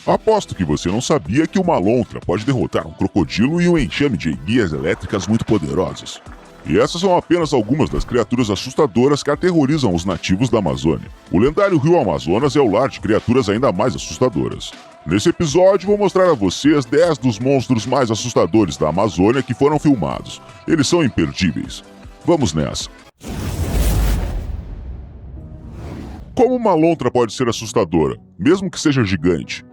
Aposto que você não sabia que uma lontra pode derrotar um crocodilo e um enxame de enguias elétricas muito poderosas. E essas são apenas algumas das criaturas assustadoras que aterrorizam os nativos da Amazônia. O lendário rio Amazonas é o lar de criaturas ainda mais assustadoras. Nesse episódio vou mostrar a vocês 10 dos monstros mais assustadores da Amazônia que foram filmados. Eles são imperdíveis. Vamos nessa! Como uma lontra pode ser assustadora, mesmo que seja gigante?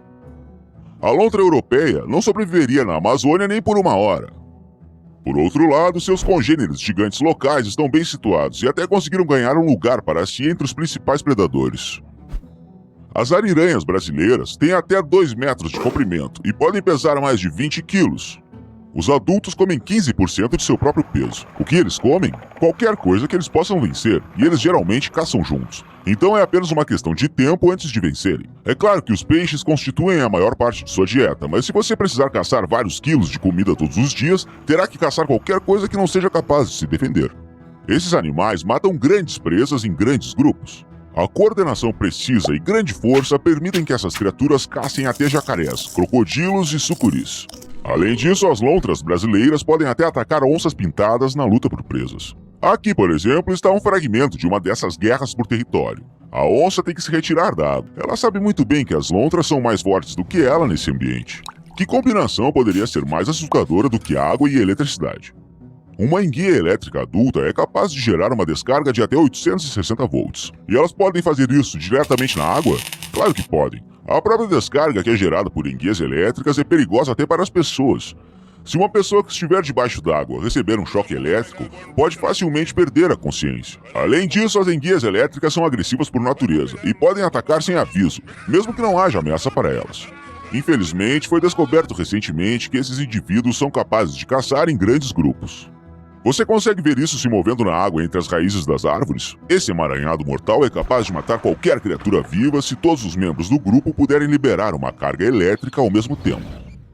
A lontra europeia não sobreviveria na Amazônia nem por uma hora. Por outro lado, seus congêneres gigantes locais estão bem situados e até conseguiram ganhar um lugar para si entre os principais predadores. As ariranhas brasileiras têm até 2 metros de comprimento e podem pesar mais de 20 quilos. Os adultos comem 15% de seu próprio peso. O que eles comem? Qualquer coisa que eles possam vencer, e eles geralmente caçam juntos. Então é apenas uma questão de tempo antes de vencerem. É claro que os peixes constituem a maior parte de sua dieta, mas se você precisar caçar vários quilos de comida todos os dias, terá que caçar qualquer coisa que não seja capaz de se defender. Esses animais matam grandes presas em grandes grupos. A coordenação precisa e grande força permitem que essas criaturas caçem até jacarés, crocodilos e sucuris. Além disso, as lontras brasileiras podem até atacar onças pintadas na luta por presas. Aqui, por exemplo, está um fragmento de uma dessas guerras por território. A onça tem que se retirar da água. Ela sabe muito bem que as lontras são mais fortes do que ela nesse ambiente. Que combinação poderia ser mais assustadora do que água e eletricidade? Uma enguia elétrica adulta é capaz de gerar uma descarga de até 860 volts. E elas podem fazer isso diretamente na água? Claro que podem. A própria descarga que é gerada por enguias elétricas é perigosa até para as pessoas. Se uma pessoa que estiver debaixo d'água receber um choque elétrico, pode facilmente perder a consciência. Além disso, as enguias elétricas são agressivas por natureza e podem atacar sem aviso, mesmo que não haja ameaça para elas. Infelizmente, foi descoberto recentemente que esses indivíduos são capazes de caçar em grandes grupos. Você consegue ver isso se movendo na água entre as raízes das árvores? Esse emaranhado mortal é capaz de matar qualquer criatura viva se todos os membros do grupo puderem liberar uma carga elétrica ao mesmo tempo.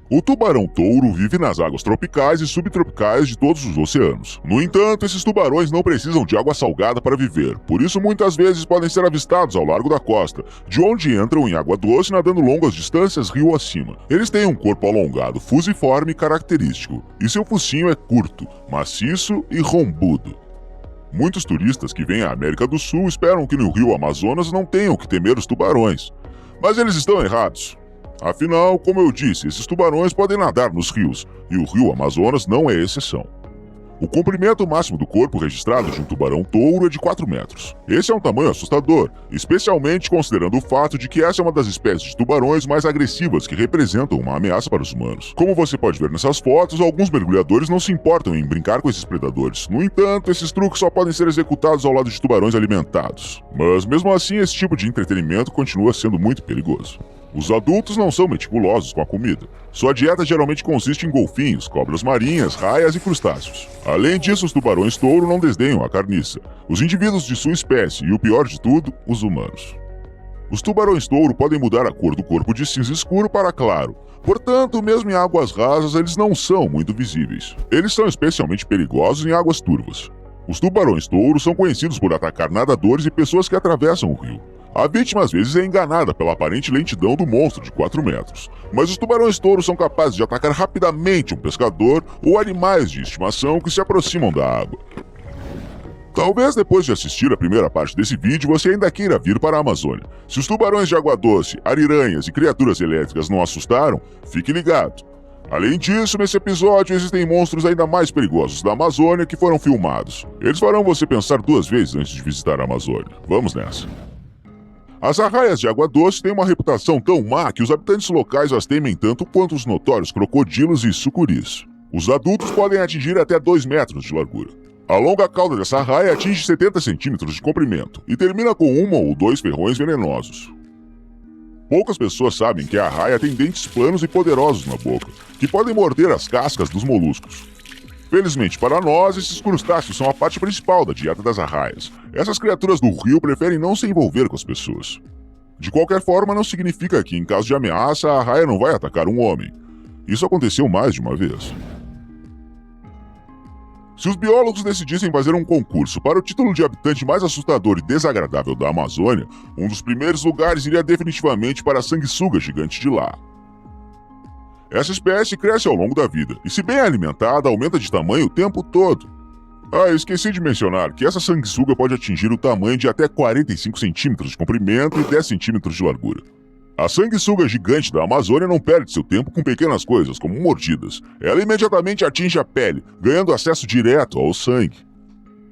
O tubarão-touro vive nas águas tropicais e subtropicais de todos os oceanos. No entanto, esses tubarões não precisam de água salgada para viver, por isso muitas vezes podem ser avistados ao largo da costa, de onde entram em água doce nadando longas distâncias rio acima. Eles têm um corpo alongado, fusiforme e característico, e seu focinho é curto, maciço e rombudo. Muitos turistas que vêm à América do Sul esperam que no rio Amazonas não tenham que temer os tubarões, mas eles estão errados. Afinal, como eu disse, esses tubarões podem nadar nos rios, e o rio Amazonas não é exceção. O comprimento máximo do corpo registrado de um tubarão-touro é de 4 metros. Esse é um tamanho assustador, especialmente considerando o fato de que essa é uma das espécies de tubarões mais agressivas que representam uma ameaça para os humanos. Como você pode ver nessas fotos, alguns mergulhadores não se importam em brincar com esses predadores. No entanto, esses truques só podem ser executados ao lado de tubarões alimentados. Mas mesmo assim, esse tipo de entretenimento continua sendo muito perigoso. Os adultos não são meticulosos com a comida. Sua dieta geralmente consiste em golfinhos, cobras marinhas, raias e crustáceos. Além disso, os tubarões-touro não desdenham a carniça, os indivíduos de sua espécie e, o pior de tudo, os humanos. Os tubarões-touro podem mudar a cor do corpo de cinza escuro para claro, portanto, mesmo em águas rasas, eles não são muito visíveis. Eles são especialmente perigosos em águas turvas. Os tubarões-touro são conhecidos por atacar nadadores e pessoas que atravessam o rio. A vítima às vezes é enganada pela aparente lentidão do monstro de 4 metros, mas os tubarões-touro são capazes de atacar rapidamente um pescador ou animais de estimação que se aproximam da água. Talvez depois de assistir a primeira parte desse vídeo você ainda queira vir para a Amazônia. Se os tubarões de água doce, ariranhas e criaturas elétricas não assustaram, fique ligado. Além disso, nesse episódio existem monstros ainda mais perigosos da Amazônia que foram filmados. Eles farão você pensar 2 vezes antes de visitar a Amazônia. Vamos nessa! As arraias de água doce têm uma reputação tão má que os habitantes locais as temem tanto quanto os notórios crocodilos e sucuris. Os adultos podem atingir até 2 metros de largura. A longa cauda dessa arraia atinge 70 centímetros de comprimento e termina com 1 ou 2 ferrões venenosos. Poucas pessoas sabem que a arraia tem dentes planos e poderosos na boca, que podem morder as cascas dos moluscos. Felizmente para nós, esses crustáceos são a parte principal da dieta das arraias. Essas criaturas do rio preferem não se envolver com as pessoas. De qualquer forma, não significa que, em caso de ameaça, a arraia não vai atacar um homem. Isso aconteceu mais de uma vez. Se os biólogos decidissem fazer um concurso para o título de habitante mais assustador e desagradável da Amazônia, um dos primeiros lugares iria definitivamente para a sanguessuga gigante de lá. Essa espécie cresce ao longo da vida e, se bem alimentada, aumenta de tamanho o tempo todo. Esqueci de mencionar que essa sanguessuga pode atingir o tamanho de até 45 centímetros de comprimento e 10 centímetros de largura. A sanguessuga gigante da Amazônia não perde seu tempo com pequenas coisas, como mordidas. Ela imediatamente atinge a pele, ganhando acesso direto ao sangue.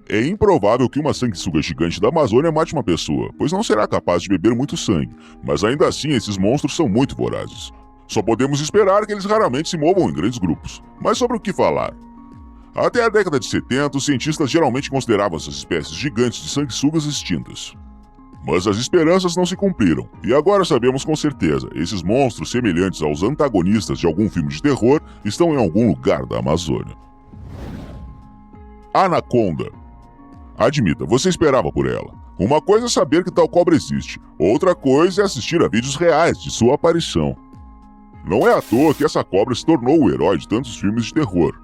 É improvável que uma sanguessuga gigante da Amazônia mate uma pessoa, pois não será capaz de beber muito sangue, mas ainda assim esses monstros são muito vorazes. Só podemos esperar que eles raramente se movam em grandes grupos. Mas sobre o que falar? Até a década de 70, os cientistas geralmente consideravam essas espécies gigantes de sanguessugas extintas. Mas as esperanças não se cumpriram, e agora sabemos com certeza, esses monstros semelhantes aos antagonistas de algum filme de terror estão em algum lugar da Amazônia. Anaconda. Admita, você esperava por ela. Uma coisa é saber que tal cobra existe, outra coisa é assistir a vídeos reais de sua aparição. Não é à toa que essa cobra se tornou o herói de tantos filmes de terror.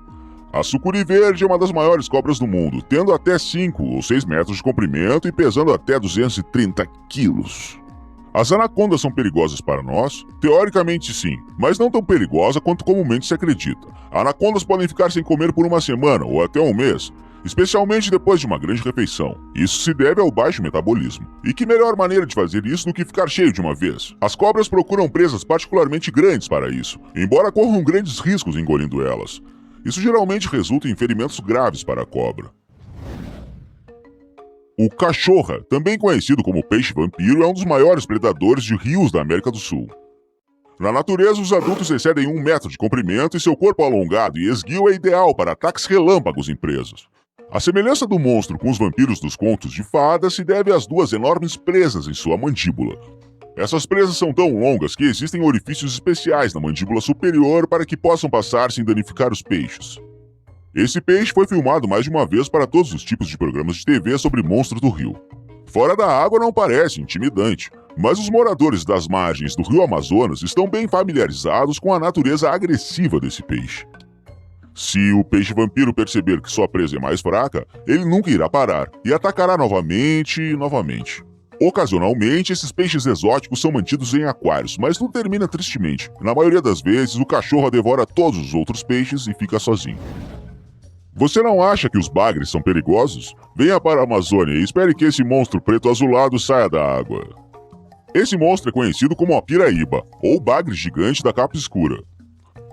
A sucuri verde é uma das maiores cobras do mundo, tendo até 5 ou 6 metros de comprimento e pesando até 230 quilos. As anacondas são perigosas para nós? Teoricamente sim, mas não tão perigosa quanto comumente se acredita. Anacondas podem ficar sem comer por uma semana ou até um mês, especialmente depois de uma grande refeição. Isso se deve ao baixo metabolismo. E que melhor maneira de fazer isso do que ficar cheio de uma vez? As cobras procuram presas particularmente grandes para isso, embora corram grandes riscos engolindo elas. Isso geralmente resulta em ferimentos graves para a cobra. O cachorra, também conhecido como peixe-vampiro, é um dos maiores predadores de rios da América do Sul. Na natureza, os adultos excedem 1 metro de comprimento e seu corpo alongado e esguio é ideal para ataques relâmpagos em presas. A semelhança do monstro com os vampiros dos contos de fadas se deve às 2 enormes presas em sua mandíbula. Essas presas são tão longas que existem orifícios especiais na mandíbula superior para que possam passar sem danificar os peixes. Esse peixe foi filmado mais de uma vez para todos os tipos de programas de TV sobre monstros do rio. Fora da água não parece intimidante, mas os moradores das margens do rio Amazonas estão bem familiarizados com a natureza agressiva desse peixe. Se o peixe-vampiro perceber que sua presa é mais fraca, ele nunca irá parar e atacará novamente e novamente. Ocasionalmente, esses peixes exóticos são mantidos em aquários, mas tudo termina tristemente. Na maioria das vezes, o cachorro devora todos os outros peixes e fica sozinho. Você não acha que os bagres são perigosos? Venha para a Amazônia e espere que esse monstro preto azulado saia da água. Esse monstro é conhecido como a piraíba, ou bagre gigante da capa escura.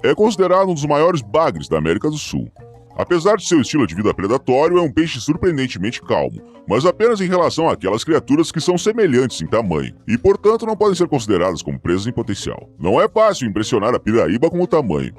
É considerado um dos maiores bagres da América do Sul. Apesar de seu estilo de vida predatório, é um peixe surpreendentemente calmo, mas apenas em relação àquelas criaturas que são semelhantes em tamanho, e portanto não podem ser consideradas como presas em potencial. Não é fácil impressionar a piraíba com o tamanho.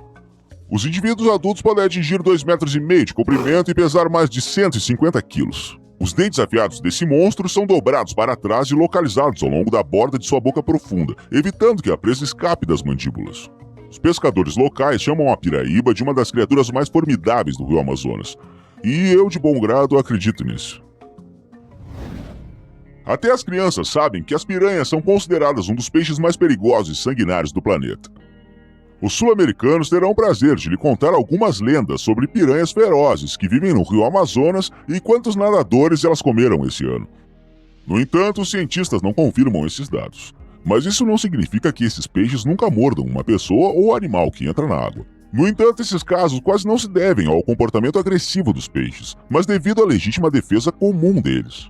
Os indivíduos adultos podem atingir 2,5 metros de comprimento e pesar mais de 150 quilos. Os dentes afiados desse monstro são dobrados para trás e localizados ao longo da borda de sua boca profunda, evitando que a presa escape das mandíbulas. Os pescadores locais chamam a piraíba de uma das criaturas mais formidáveis do rio Amazonas. E eu, de bom grado, acredito nisso. Até as crianças sabem que as piranhas são consideradas um dos peixes mais perigosos e sanguinários do planeta. Os sul-americanos terão o prazer de lhe contar algumas lendas sobre piranhas ferozes que vivem no rio Amazonas e quantos nadadores elas comeram esse ano. No entanto, os cientistas não confirmam esses dados. Mas isso não significa que esses peixes nunca mordam uma pessoa ou animal que entra na água. No entanto, esses casos quase não se devem ao comportamento agressivo dos peixes, mas devido à legítima defesa comum deles.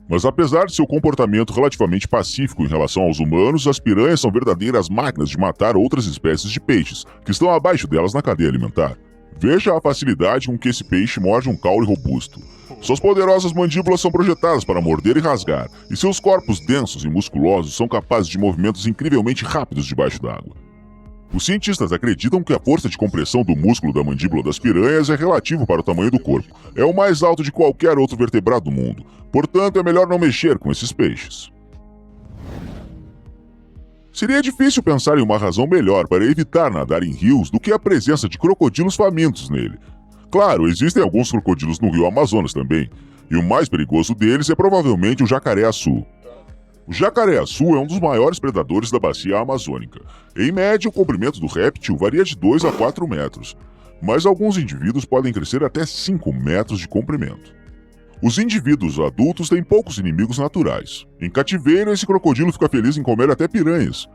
Mas apesar de seu comportamento relativamente pacífico em relação aos humanos, as piranhas são verdadeiras máquinas de matar outras espécies de peixes, que estão abaixo delas na cadeia alimentar. Veja a facilidade com que esse peixe morde um caule robusto. Suas poderosas mandíbulas são projetadas para morder e rasgar, e seus corpos densos e musculosos são capazes de movimentos incrivelmente rápidos debaixo d'água. Os cientistas acreditam que a força de compressão do músculo da mandíbula das piranhas é relativo para o tamanho do corpo. É o mais alto de qualquer outro vertebrado do mundo. Portanto, é melhor não mexer com esses peixes. Seria difícil pensar em uma razão melhor para evitar nadar em rios do que a presença de crocodilos famintos nele. Claro, existem alguns crocodilos no rio Amazonas também, e o mais perigoso deles é provavelmente o jacaré-açu. O jacaré-açu é um dos maiores predadores da bacia amazônica. Em média, o comprimento do réptil varia de 2 a 4 metros. mas alguns indivíduos podem crescer até 5 metros de comprimento. Os indivíduos adultos têm poucos inimigos naturais. Em cativeiro, esse crocodilo fica feliz em comer até piranhas.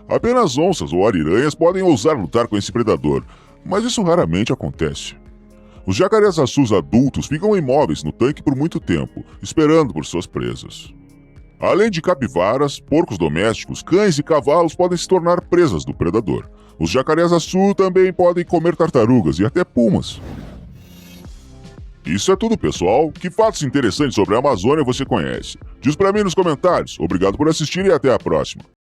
Apenas onças ou ariranhas podem ousar lutar com esse predador, mas isso raramente acontece. Os jacarés azus adultos ficam imóveis no tanque por muito tempo, esperando por suas presas. Além de capivaras, porcos domésticos, cães e cavalos podem se tornar presas do predador. Os jacarés azu também podem comer tartarugas e até pumas. Isso é tudo, pessoal. Que fatos interessantes sobre a Amazônia você conhece? Diz pra mim nos comentários. Obrigado por assistir e até a próxima.